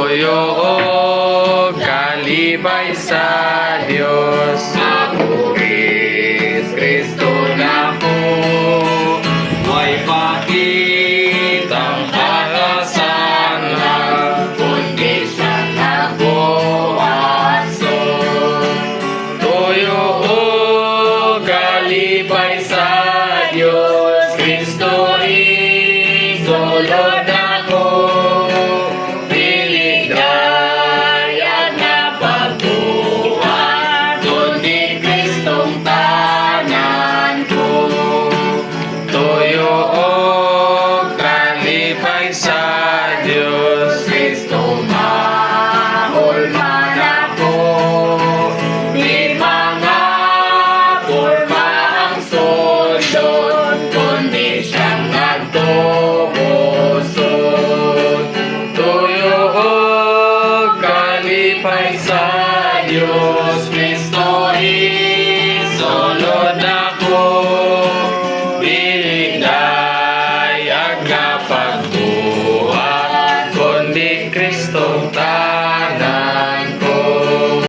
Tuyo o kalipay sa Diyos. Ako is Kristo na ko, May pakitang pag-asana, kundi siyang nabuhaso. Tuyo o kalipay sa Diyos. Kristo isulod ako, Piligaya na pagbuhat, kundi Kristong tanan ko. Tuyo o kalipay sa Diyos. Kristo mahol man ako, di mga porma ang sundot, kundi siyang nagtubusod. Tuyo o kalipay sa Diyos.